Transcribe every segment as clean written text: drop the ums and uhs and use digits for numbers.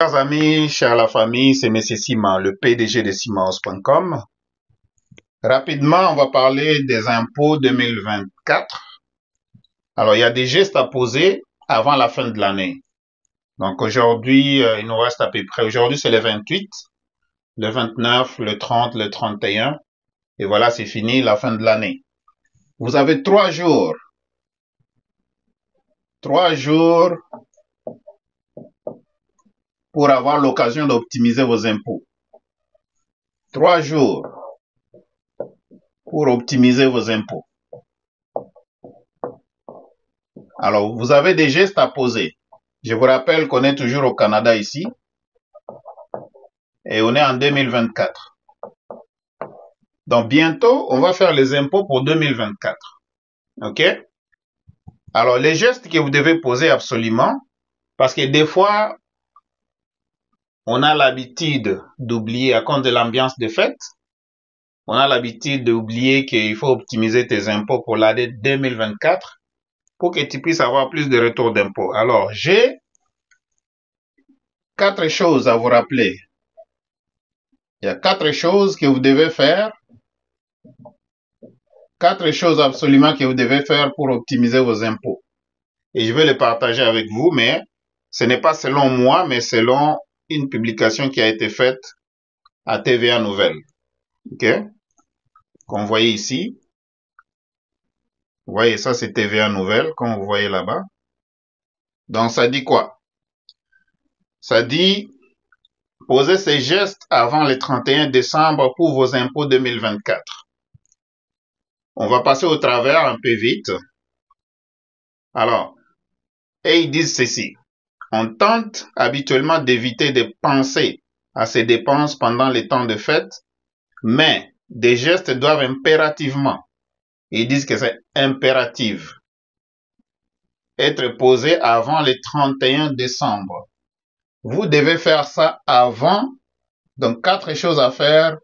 Chers amis, chers la famille, c'est M. Simon, le PDG de Simonhouse.com. Rapidement, on va parler des impôts 2024. Alors, il y a des gestes à poser avant la fin de l'année. Donc aujourd'hui, il nous reste à peu près, aujourd'hui c'est le 28, le 29, le 30, le 31. Et voilà, c'est fini, la fin de l'année. Vous avez 3 jours. 3 jours pour avoir l'occasion d'optimiser vos impôts. 3 jours pour optimiser vos impôts. Alors, vous avez des gestes à poser. Je vous rappelle qu'on est toujours au Canada ici. Et on est en 2024. Donc, bientôt, on va faire les impôts pour 2024. OK? Alors, les gestes que vous devez poser absolument, parce que des fois, on a l'habitude d'oublier à cause de l'ambiance de fête. On a l'habitude d'oublier qu'il faut optimiser tes impôts pour l'année 2024 pour que tu puisses avoir plus de retours d'impôts. Alors, j'ai 4 choses à vous rappeler. Il y a 4 choses que vous devez faire. 4 choses absolument que vous devez faire pour optimiser vos impôts. Et je vais les partager avec vous, mais ce n'est pas selon moi, mais selon une publication qui a été faite à TVA Nouvelle. OK? Qu'on voyait ici. Vous voyez, ça c'est TVA Nouvelle, comme vous voyez là-bas. Donc ça dit quoi? Ça dit posez ces gestes avant le 31 décembre pour vos impôts 2024. On va passer au travers un peu vite. Alors, et ils disent ceci. On tente habituellement d'éviter de penser à ces dépenses pendant les temps de fête, mais des gestes doivent impérativement, ils disent que c'est impératif, être posés avant le 31 décembre. Vous devez faire ça avant, donc 4 choses à faire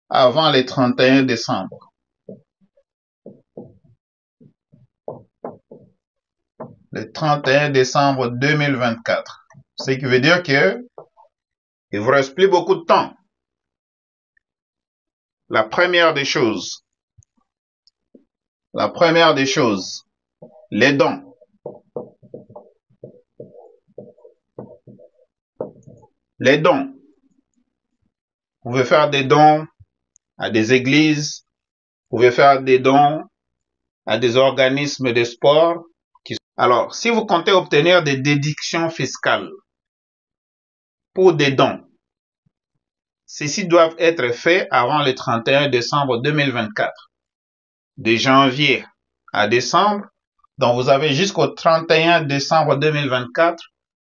avant le 31 décembre. Le 31 décembre 2024. Ce qui veut dire que il vous reste plus beaucoup de temps. La première des choses, les dons. Les dons. Vous pouvez faire des dons à des églises, vous pouvez faire des dons à des organismes de sport. Alors, si vous comptez obtenir des déductions fiscales pour des dons, ceux-ci doivent être faits avant le 31 décembre 2024. De janvier à décembre, donc vous avez jusqu'au 31 décembre 2024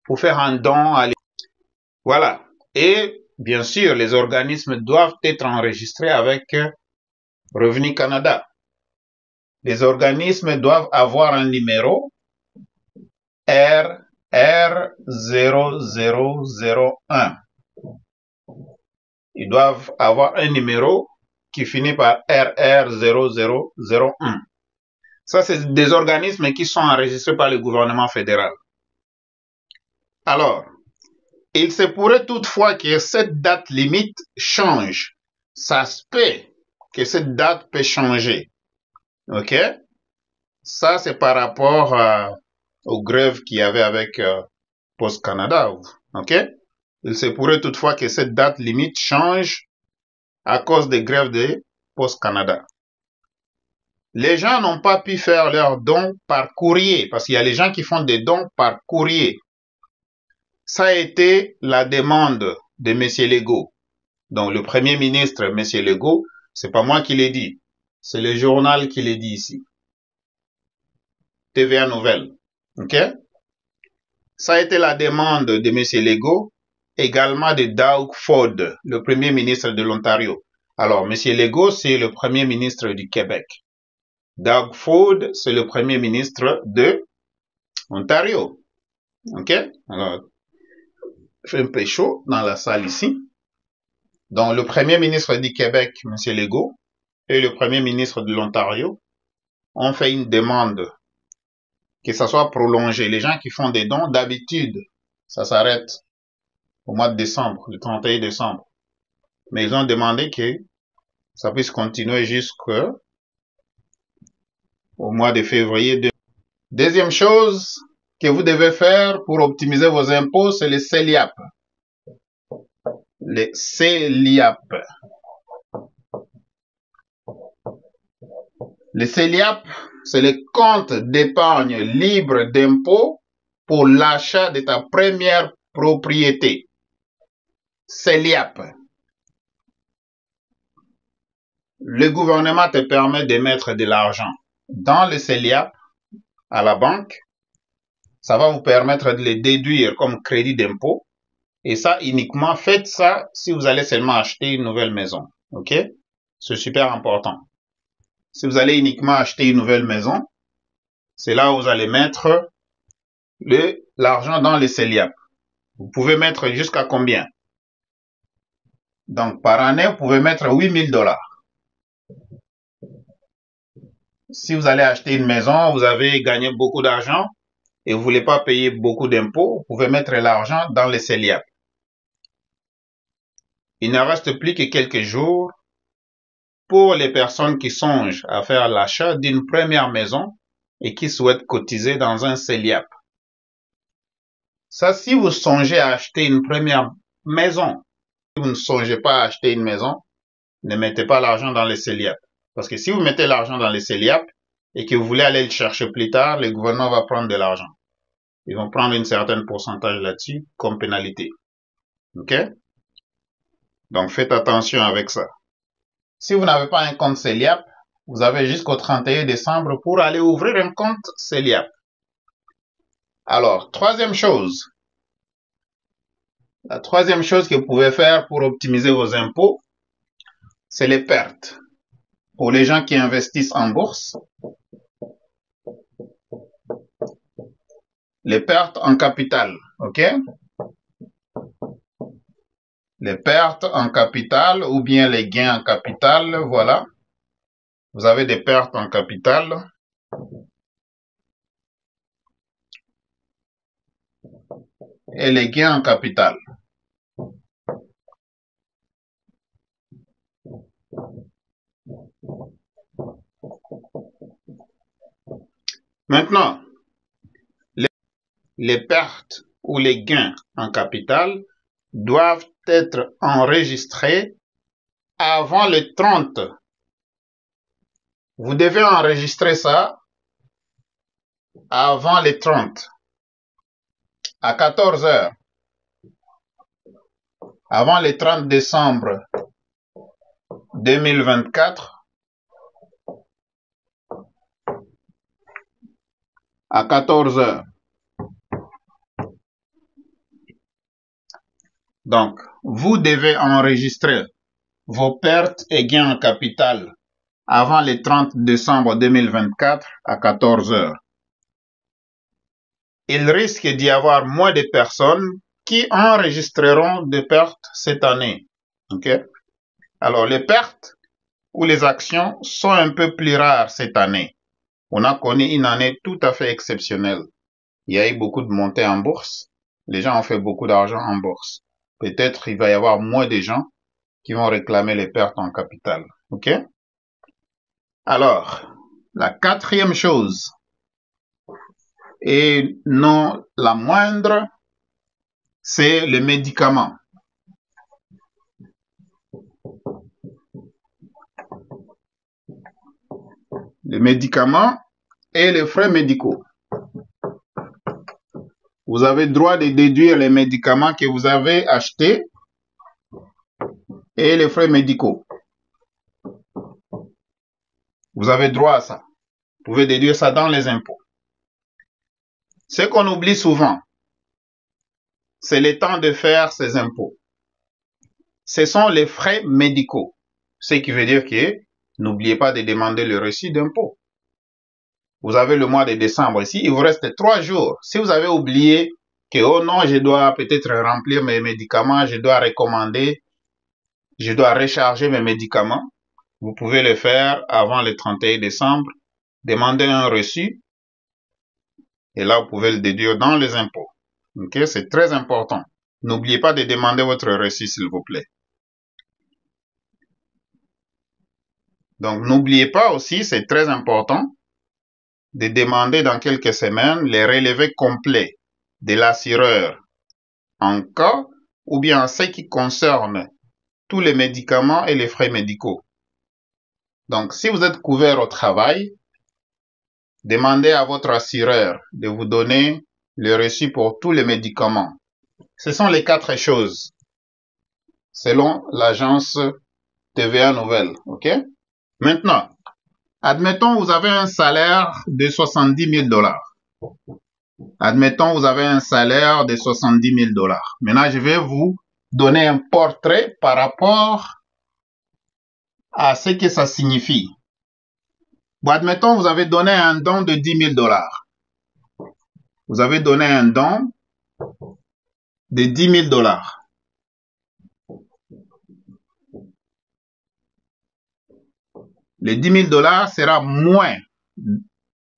pour faire un don à l'église. Voilà. Et bien sûr, les organismes doivent être enregistrés avec Revenu Canada. Les organismes doivent avoir un numéro RR0001. Ils doivent avoir un numéro qui finit par RR0001. Ça, c'est des organismes qui sont enregistrés par le gouvernement fédéral. Alors, il se pourrait toutefois que cette date limite change. Ça se peut que cette date peut changer. OK? Ça, c'est par rapport aux grèves qu'il y avait avec Post Canada. OK? Il se pourrait toutefois que cette date limite change à cause des grèves de Post Canada. Les gens n'ont pas pu faire leurs dons par courrier, parce qu'il y a les gens qui font des dons par courrier. Ça a été la demande de M. Legault. Donc le Premier ministre, M. Legault, c'est pas moi qui l'ai dit. C'est le journal qui l'a dit ici. TVA Nouvelle. OK? Ça a été la demande de M. Legault, également de Doug Ford, le Premier ministre de l'Ontario. Alors, M. Legault, c'est le Premier ministre du Québec. Doug Ford, c'est le Premier ministre de Ontario. OK? Alors, il fait un peu chaud dans la salle ici. Donc, le Premier ministre du Québec, M. Legault, et le Premier ministre de l'Ontario ont fait une demande que ça soit prolongé. Les gens qui font des dons, d'habitude, ça s'arrête au mois de décembre, le 31 décembre. Mais ils ont demandé que ça puisse continuer jusqu'au mois de février. Deuxième chose que vous devez faire pour optimiser vos impôts, c'est le CELIAP. Le CELIAP. Le CELIAP, c'est le compte d'épargne libre d'impôts pour l'achat de ta première propriété. CELIAP. Le gouvernement te permet de mettre de l'argent dans le CELIAP à la banque. Ça va vous permettre de le déduire comme crédit d'impôt. Et ça, uniquement, faites ça si vous allez seulement acheter une nouvelle maison. OK? C'est super important. Si vous allez uniquement acheter une nouvelle maison, c'est là où vous allez mettre l'argent dans le CELIAP. Vous pouvez mettre jusqu'à combien? Donc, par année, vous pouvez mettre 8 000 $. Si vous allez acheter une maison, vous avez gagné beaucoup d'argent et vous ne voulez pas payer beaucoup d'impôts, vous pouvez mettre l'argent dans le CELIAP. Il ne reste plus que quelques jours pour les personnes qui songent à faire l'achat d'une première maison et qui souhaitent cotiser dans un CELIAP. Ça, si vous songez à acheter une première maison, si vous ne songez pas à acheter une maison, ne mettez pas l'argent dans le CELIAP. Parce que si vous mettez l'argent dans le CELIAP et que vous voulez aller le chercher plus tard, le gouvernement va prendre de l'argent. Ils vont prendre un certain pourcentage là-dessus comme pénalité. OK? Donc, faites attention avec ça. Si vous n'avez pas un compte CELIAP, vous avez jusqu'au 31 décembre pour aller ouvrir un compte CELIAP. Alors, troisième chose. La troisième chose que vous pouvez faire pour optimiser vos impôts, c'est les pertes. Pour les gens qui investissent en bourse, les pertes en capital, OK? Les pertes en capital ou bien les gains en capital, voilà. Vous avez des pertes en capital. Et les gains en capital. Maintenant, les pertes ou les gains en capital doivent être enregistrés avant le 30. Vous devez enregistrer ça avant le 30, à 14 heures, avant le 30 décembre 2024, à 14 heures. Donc, vous devez enregistrer vos pertes et gains en capital avant le 30 décembre 2024 à 14 heures. Il risque d'y avoir moins de personnes qui enregistreront des pertes cette année. OK? Alors, les pertes ou les actions sont un peu plus rares cette année. On a connu une année tout à fait exceptionnelle. Il y a eu beaucoup de montées en bourse. Les gens ont fait beaucoup d'argent en bourse. Peut-être il va y avoir moins de gens qui vont réclamer les pertes en capital. OK? Alors, la quatrième chose, et non la moindre, c'est le médicament. Les médicaments et les frais médicaux. Vous avez le droit de déduire les médicaments que vous avez achetés et les frais médicaux. Vous avez droit à ça. Vous pouvez déduire ça dans les impôts. Ce qu'on oublie souvent, c'est le temps de faire ces impôts. Ce sont les frais médicaux. Ce qui veut dire que n'oubliez pas de demander le reçu d'impôt. Vous avez le mois de décembre ici, il vous reste 3 jours. Si vous avez oublié que, oh non, je dois peut-être remplir mes médicaments, je dois recommander, je dois recharger mes médicaments, vous pouvez le faire avant le 31 décembre. Demandez un reçu et là, vous pouvez le déduire dans les impôts. OK? C'est très important. N'oubliez pas de demander votre reçu, s'il vous plaît. Donc, n'oubliez pas aussi, c'est très important, de demander dans quelques semaines les relevés complets de l'assureur en cas ou bien en ce qui concerne tous les médicaments et les frais médicaux. Donc, si vous êtes couvert au travail, demandez à votre assureur de vous donner le reçu pour tous les médicaments. Ce sont les 4 choses selon l'agence TVA Nouvelle. OK? Maintenant, admettons vous avez un salaire de 70 000 $. Admettons vous avez un salaire de 70 000 $. Maintenant, je vais vous donner un portrait par rapport à ce que ça signifie. Bon, admettons vous avez donné un don de 10 000 $. Vous avez donné un don de 10 000 $. Les 10 000 $ sera moins.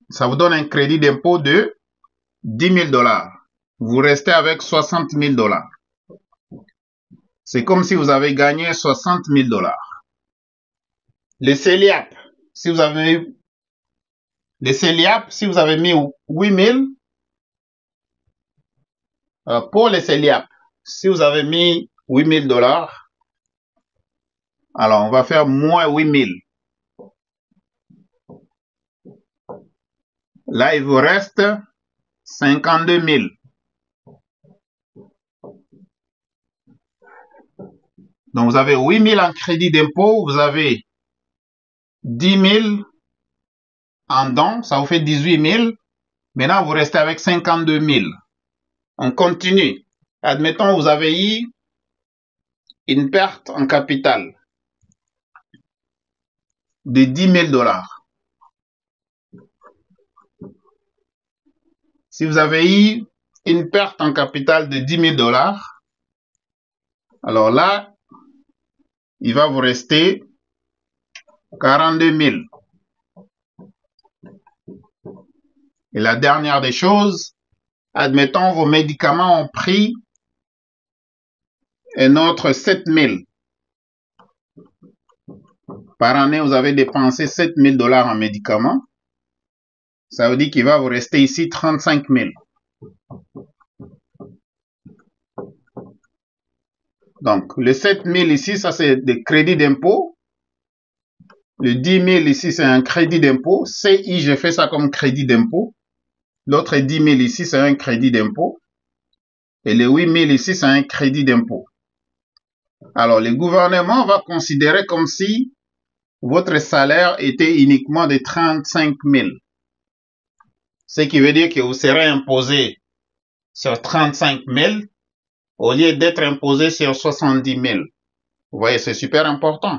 Ça vous donne un crédit d'impôt de 10 000 $. Vous restez avec 60 000 $. C'est comme si vous avez gagné 60 000 $. Les CELIAP, si vous avez mis 8 000, pour les CELIAP, si vous avez mis 8 000 $, alors on va faire moins 8 000. Là, il vous reste 52 000. Donc, vous avez 8 000 en crédit d'impôt, vous avez 10 000 en don, ça vous fait 18 000. Maintenant, vous restez avec 52 000. On continue. Admettons, vous avez eu une perte en capital de 10 000 $. Si vous avez eu une perte en capital de 10 000 $, alors là, il va vous rester 42 000. Et la dernière des choses, admettons vos médicaments ont pris un autre 7 000. Par année, vous avez dépensé 7 000 $ en médicaments. Ça veut dire qu'il va vous rester ici 35 000. Donc, le 7 000 ici, ça c'est des crédits d'impôt. Le 10 000 ici, c'est un crédit d'impôt. CI, j'ai fait ça comme crédit d'impôt. L'autre 10 000 ici, c'est un crédit d'impôt. Et le 8 000 ici, c'est un crédit d'impôt. Alors, le gouvernement va considérer comme si votre salaire était uniquement de 35 000. Ce qui veut dire que vous serez imposé sur 35 000 au lieu d'être imposé sur 70 000. Vous voyez, c'est super important.